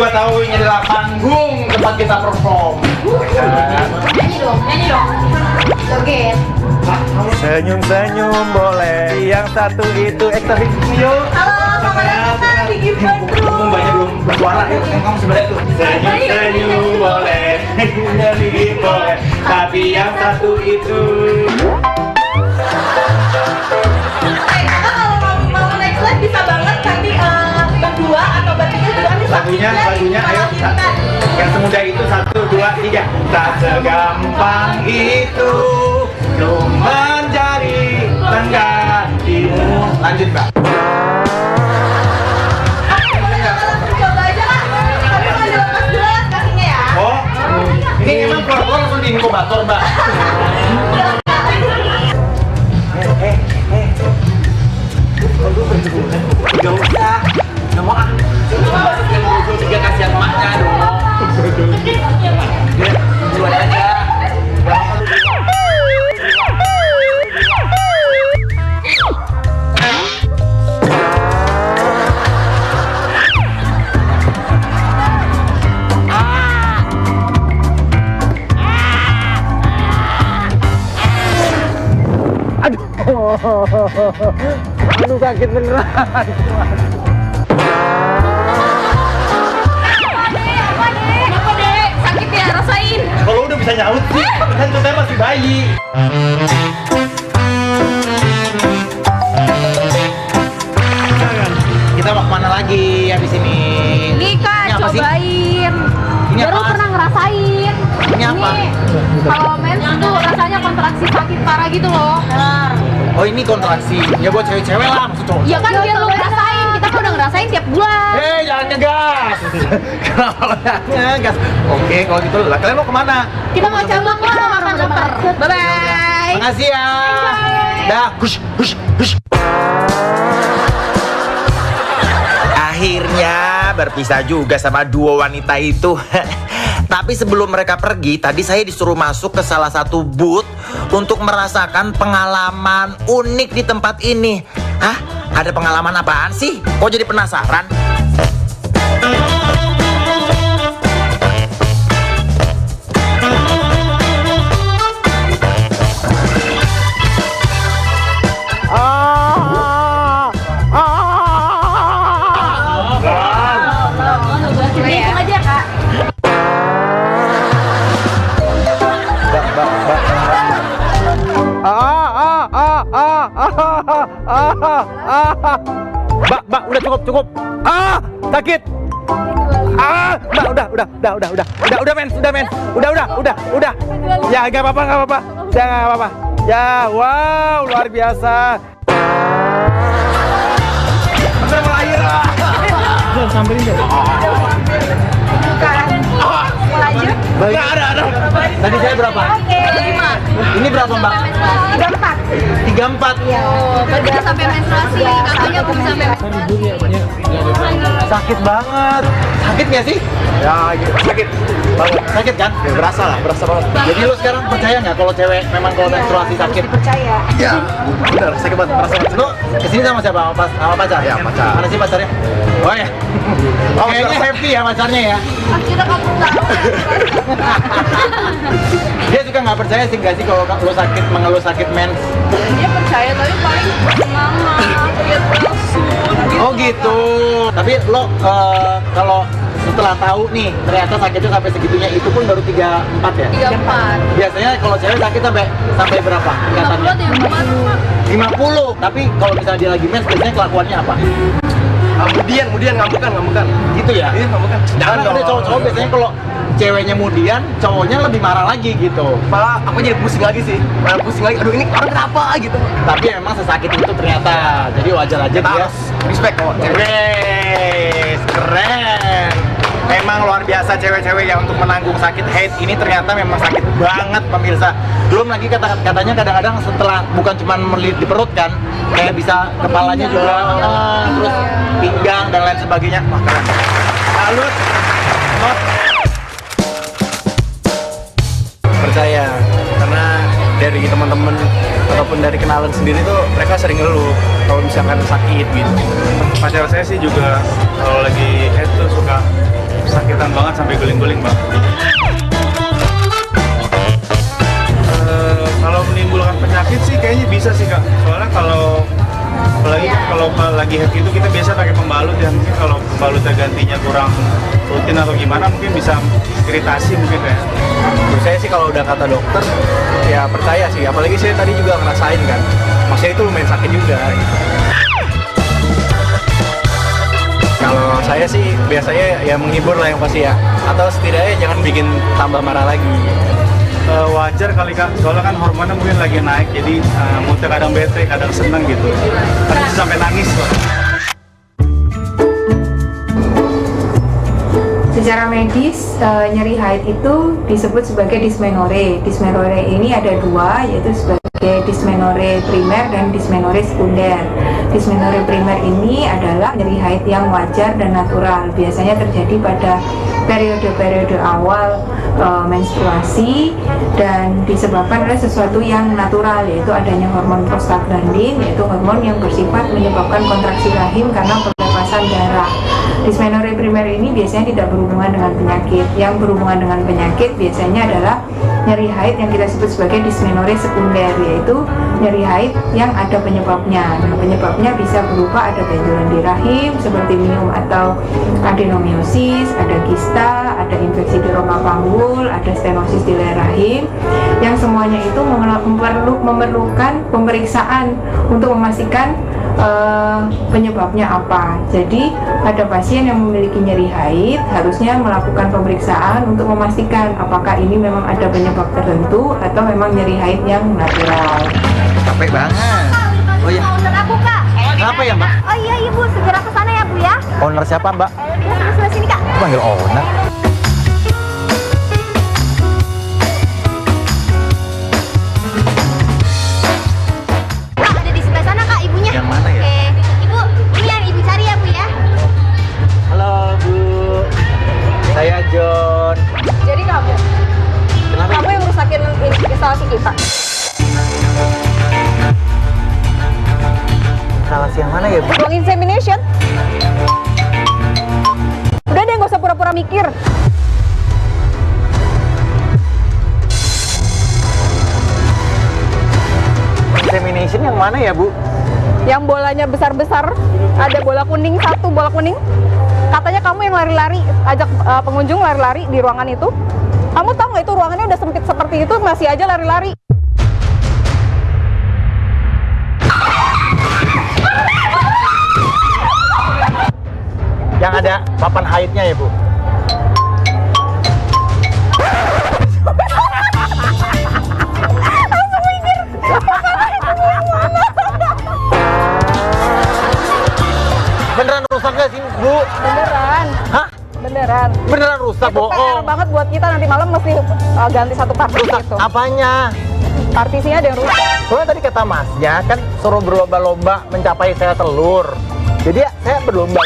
gua tahu ini adalah panggung tempat kita perform. Nyanyi dong. Joget. Senyum-senyum boleh. Yang satu itu ekstrim. Yuk. Halo, selamat datang di Give Bandung. Banyak belum bersuara ya. Kamu sebelah itu. Senyum-senyum boleh. Nyanyi boleh. Tapi yang satu itu. Kalau mau naik slide bisa banget nanti berdua atau bertiga juga bisa. Lagunya ayo. Yang semudah itu 1, 2, 3. Tak segampang itu untuk menjadi penggantimu. Lanjut, Mbak. Coba aja lah. Tapi kalau dilepas dulu lah kakinya ya. Oh, ini emang keluar langsung di inkubator, Mbak. Gak usah, nggak mau ah. Juga kasihan emaknya dong. Dia duluan aja. Aduh sakit beneran. Kenapa dek? Sakit ya, rasain. Kalau udah bisa nyaut sih, kan saya masih bayi. Kita mau kemana lagi habis ini? Ini Kak, Ini apa sih? cobain. Ini Baru apa? pernah ngerasain. Ini apa? Kalau mens tuh rasanya kontraksi sakit parah gitu loh. Oh ini kontraksi. Ya buat cewek-cewek lah, maksud cowok. Ya kan biar lu ngerasain. Kita kan udah ngerasain tiap bulan. Jangan ngegas. Kenapa ngegas? Oke, kalau gitu lah. Kalian mau kemana? Kita mau cabang lah, mau makan lapar. Bye-bye. Makasih ya. Dah, hush, hush, hush. Akhirnya berpisah juga sama dua wanita itu. Tapi sebelum mereka pergi, tadi saya disuruh masuk ke salah satu booth untuk merasakan pengalaman unik di tempat ini. Hah? Ada pengalaman apaan sih? Kok jadi penasaran? Hitung aja Kak. Mbak, udah cukup. Sakit. Mbak, udah, mens. Udah. Ya, nggak apa-apa. Ya, nggak apa-apa. Ya, wow, luar biasa. Bener air. Samperin deh. Mau lanjut? Nggak ada. Tadi saya berapa? Oke. 5. Ini berapa, Mbak? 34. 34. Iya. Begitu sampai menstruasi, katanya belum sampai. Sakit banget. Sakit nggak sih? Ya, gitu. Sakit banget. Sakit kan? Ya, berasa banget. Jadi lu sekarang percaya nggak kalau cewek memang kalau menstruasi sakit? Percaya. Ya, benar. Sakit banget. Berasa banget. Lu kesini sama siapa? Sama pacar? Ya, pacar. Mana sih pacarnya? Oh ya. Kayaknya happy ya pacarnya ya. Akhirnya kamu tahu. Dia juga nggak percaya sih nggak sih kalau lu sakit mengeluh sakit mens? Dia percaya tapi paling lama. Dia langsung. Oh gitu. Tapi lo kalau setelah tahu nih ternyata sakitnya sampai segitunya itu pun baru 34 ya? 34. Biasanya kalau cewek sakit sampai berapa? 50 ada yang kemarin. 50. Tapi kalau misalnya dia lagi mens biasanya kelakuannya apa? Kemudian ngamukan. Gitu ya? Iya, ngamukan. Jangan ada cowok-cowok biasanya kalau ceweknya mudian, cowoknya lebih marah lagi gitu. Malah aku jadi pusing lagi sih. Aduh ini orang kenapa gitu. Tapi memang sesakit itu ternyata. Jadi wajar aja Kita dia. harus respect kok. Wes, keren. Memang luar biasa cewek-cewek yang untuk menanggung sakit haid ini ternyata memang sakit banget pemirsa. Belum lagi katanya kadang-kadang setelah bukan cuma melilit di perut kan, kayak bisa kepalanya juga, terus pinggang dan lain sebagainya. Wah keren. Salut. Not. Percaya karena dari teman-teman ataupun dari kenalan sendiri tuh mereka sering ngeluh kalau misalkan sakit gitu. Pacar saya sih juga kalau lagi head tuh suka pembalutan gantinya kurang rutin atau gimana, mungkin bisa iritasi mungkin ya. Menurut saya sih kalau udah kata dokter, ya percaya sih. Apalagi saya tadi juga ngerasain kan, maksudnya itu lumayan sakit juga. Gitu. Kalau saya sih biasanya ya menghibur lah yang pasti ya, atau setidaknya jangan bikin tambah marah lagi. Wajar kali Kak, soalnya kan hormonnya mungkin lagi naik, jadi moodnya kadang bete, kadang seneng gitu. Kadang bisa sampai nangis loh. Secara medis, nyeri haid itu disebut sebagai dysmenorrhea. Dysmenorrhea ini ada dua, yaitu sebagai dysmenorrhea primer dan dysmenorrhea sekunder. Dysmenorrhea primer ini adalah nyeri haid yang wajar dan natural. Biasanya terjadi pada periode-periode awal menstruasi dan disebabkan oleh sesuatu yang natural, yaitu adanya hormon prostaglandin, yaitu hormon yang bersifat menyebabkan kontraksi rahim karena pelepasan darah. Dysmenorrhea primer ini biasanya tidak berhubungan dengan penyakit. Yang berhubungan dengan penyakit biasanya adalah nyeri haid yang kita sebut sebagai dysmenorrhea sekunder, yaitu nyeri haid yang ada penyebabnya. Nah, penyebabnya bisa berupa ada benjolan di rahim seperti miom atau adenomiosis, ada kista, ada infeksi di rongga panggul, ada stenosis di leher rahim, yang semuanya itu memerlukan pemeriksaan untuk memastikan penyebabnya apa. Jadi pada pasien yang memiliki nyeri haid harusnya melakukan pemeriksaan untuk memastikan apakah ini memang ada penyebab tertentu atau memang nyeri haid yang natural. Capek banget. Oh iya. Owner aku Kak. Kenapa ya Mbak? Oh iya Ibu, segera ke sana ya Bu ya. Owner siapa Mbak? Ya sebelah sini Kak. Panggil owner. Kak, ada di sebelah sana Kak ibunya. Yang mana ya? Oke. Ibu, ini yang Ibu cari ya Bu ya. Halo Bu, saya John. Jadi kamu Kenapa? yang rusakin instalasi kita. Instalasi yang mana ya Bu? Ruang insemination. Udah deh, nggak usah pura-pura mikir. Insemination yang mana ya Bu? Yang bolanya besar-besar, ada bola kuning, satu bola kuning. Katanya kamu yang lari-lari, ajak pengunjung lari-lari di ruangan itu. Kamu tahu nggak itu ruangannya udah sempit seperti itu, masih aja lari-lari. Yang ada papan haidnya ya Bu? Beneran rusak gak sih Bu? Beneran, Hah? beneran. Beneran rusak Itu PR bohong? banget buat kita, nanti malam mesti ganti satu partisi Rusak itu. apanya? Partisinya ada yang rusak. Soalnya tadi kata Masnya kan suruh berlomba-lomba mencapai sel telur. Jadi ya saya berlomba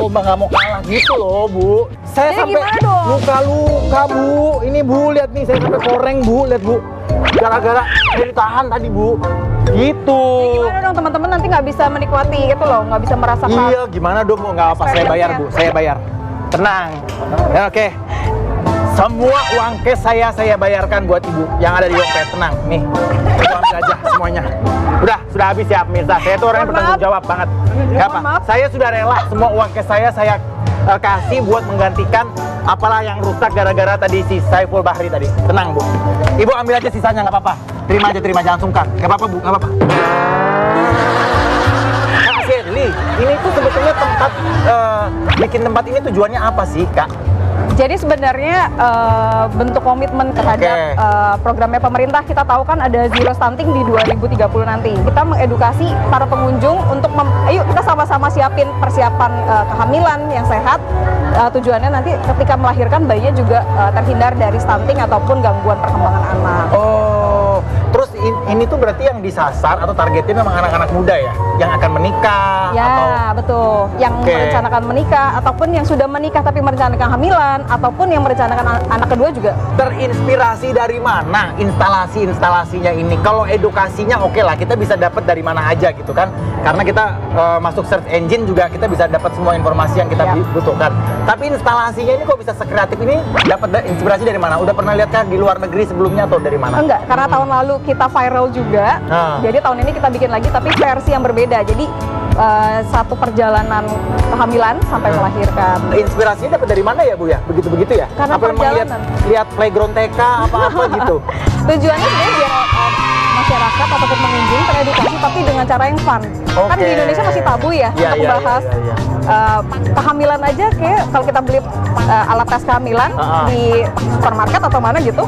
nggak mau kalah gitu loh Bu. Saya Jadi sampai gimana dong? luka-luka Bu. Ini Bu lihat nih, saya sampai koreng Bu, lihat Bu. Gara-gara saya ditahan tadi Bu. Gitu. Gimana dong teman-teman, nanti nggak bisa menikmati gitu loh, nggak bisa merasakan. Iya, gimana dong Bu? Nggak apa, saya bayar Bu, saya bayar. Tenang. Ya, oke. Semua uang cash saya bayarkan buat Ibu yang ada di dompet. Tenang, nih. Ibu ambil aja semuanya. Udah, sudah habis ya pemirsa. Saya tuh orang yang Mohon bertanggung jawab banget. Gak apa, maaf. saya sudah rela semua uang cash saya kasih buat menggantikan apalah yang rusak gara-gara tadi si Saiful Bahri tadi. Tenang Bu. Ibu ambil aja sisanya, nggak apa-apa. Terima aja, jangan sungkan. Nggak apa-apa Bu, nggak apa-apa. Kak Shirley, ini tuh sebetulnya tempat bikin tempat ini tujuannya apa sih Kak? Jadi sebenarnya bentuk komitmen terhadap programnya pemerintah, kita tahu kan ada zero stunting di 2030 nanti. Kita mengedukasi para pengunjung untuk ayo kita sama-sama siapin persiapan kehamilan yang sehat. Tujuannya nanti ketika melahirkan bayinya juga terhindar dari stunting ataupun gangguan perkembangan anak. Oh, terus ini tuh berarti yang disasar atau targetnya memang anak-anak muda ya? Yang akan menikah Ya, atau betul. Yang merencanakan menikah ataupun yang sudah menikah tapi merencanakan kehamilan ataupun yang merencanakan anak kedua juga. terinspirasi dari mana instalasinya ini? Kalau edukasinya oke lah, kita bisa dapat dari mana aja gitu kan? Karena kita masuk search engine juga kita bisa dapat semua informasi yang kita butuhkan. Tapi instalasinya ini kok bisa sekreatif ini? Dapat inspirasi dari mana? Udah pernah lihat kan di luar negeri sebelumnya atau dari mana? Enggak, karena tahun lalu kita viral juga. Jadi tahun ini kita bikin lagi tapi versi yang berbeda. Jadi satu perjalanan kehamilan sampai melahirkan. Inspirasinya dapat dari mana ya Bu ya? Begitu-begitu ya? Karena apa memang perjalanan. lihat playground TK apa-apa gitu? Tujuannya sebenarnya biar masyarakat ataupun pengunjung teredukasi tapi dengan cara yang fun. Kan di Oke. Indonesia masih tabu ya Iya, untuk iya, bahas iya, iya. kehamilan aja kayak kalau kita beli alat tes kehamilan di supermarket atau mana gitu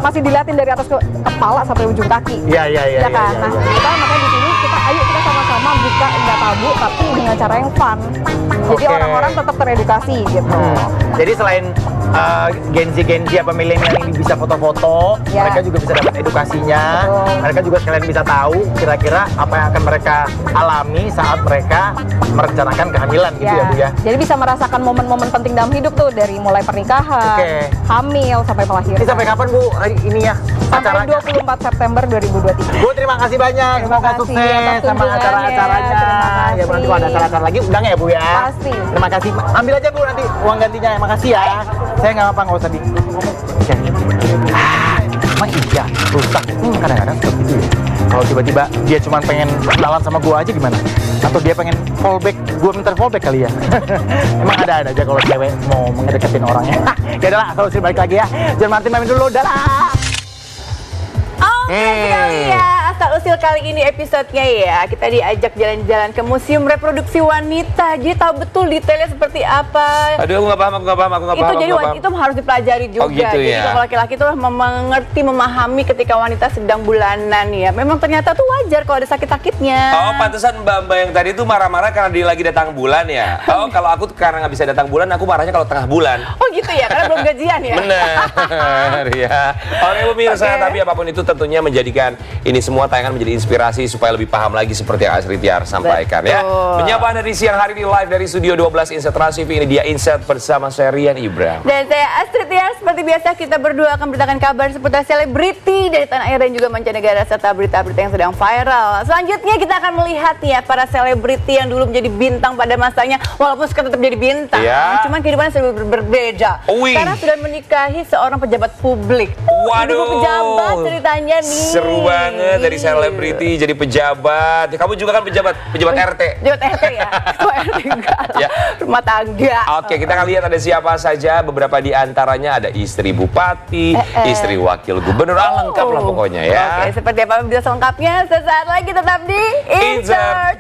masih diliatin dari atas kepala sampai ujung kaki. Iya, iya, iya. Ya kan? Nah, kita makanya di sini ayo kita sama-sama buka nggak tabu tapi dengan cara yang fun. Jadi Oke. orang-orang tetap teredukasi gitu. Jadi selain Gen Z apa milenial ini bisa foto-foto, Ya. mereka juga bisa dapat edukasinya. Betul. Mereka juga sekalian bisa tahu kira-kira apa yang akan mereka alami saat mereka merencanakan kehamilan gitu ya Bu ya. Jadi bisa merasakan momen-momen penting dalam hidup tuh dari mulai pernikahan, Oke. hamil sampai melahirkan. Ini sampai kapan Bu ini ya Sampai acaranya? 24 September 2023. Bu terima kasih banyak, Terima semoga kasih sukses atas sama kunjungannya. acara-acaranya. Terima Ya Bu, nanti kalau ada kasih. acara-acara lagi undang ya Bu ya. Pasti. Terima kasih. Ambil aja Bu nanti uang gantinya. Makasih ya. Saya nggak apa-apa, nggak usah di. Oke. Emang iya, rusak. Kadang-kadang seperti itu ya. Kalau tiba-tiba dia cuma pengen kenalan sama gua aja gimana? Atau dia pengen fallback, gua minta fallback kali ya. Emang ada aja kalau cewek mau ngedeketin orangnya. Ya udahlah, kalau sih balik lagi ya. John Martin main dulu, dadah. Oke sekali ya, asal usil kali ini episodenya ya. Kita diajak jalan-jalan ke Museum Reproduksi Wanita. Jadi tahu betul detailnya seperti apa. Aduh, aku nggak paham. Itu jadi itu harus dipelajari juga. Oh, gitu Jadi ya. kalau laki-laki itu mengerti, memahami ketika wanita sedang bulanan ya. Memang ternyata tuh wajar kalau ada sakit-sakitnya. Oh, pantesan mbak-mbak yang tadi tuh marah-marah karena dia lagi datang bulan ya. Oh, kalau aku tuh karena nggak bisa datang bulan, aku marahnya kalau tengah bulan. Oh gitu ya, karena belum gajian ya. Bener ya. Oke pemirsa, Oke. tapi apapun itu tentunya menjadikan ini semua tayangan menjadi inspirasi supaya lebih paham lagi seperti yang Asri Tiar sampaikan ya. Betul. Menyapa Anda di siang hari ini live dari Studio 12 Insert Trans TV. Ini dia Insert bersama saya Rian Ibram. Dan saya Astrid Tiar, seperti biasa kita berdua akan beritakan kabar seputar selebriti dari tanah air dan juga mancanegara serta berita-berita yang sedang viral. Selanjutnya kita akan melihat ya para selebriti yang dulu menjadi bintang pada masanya, walaupun sekarang tetap jadi bintang, Ya. cuman kehidupannya sudah berbeda. Wih. Karena sudah menikahi seorang pejabat publik. Waduh. Ibu pejabat ceritanya nih. Seru banget dari selebriti jadi pejabat. Ya, kamu juga kan pejabat RT. Pejabat RT ya, ketua RT enggak lah. Ya. Rumah tangga. Oke, kita akan lihat ada siapa saja. Beberapa di antaranya ada istri bupati, istri wakil gubernur. Lengkap lah pokoknya ya. Oke, seperti apa bisa selengkapnya sesaat lagi tetap di Insert Insert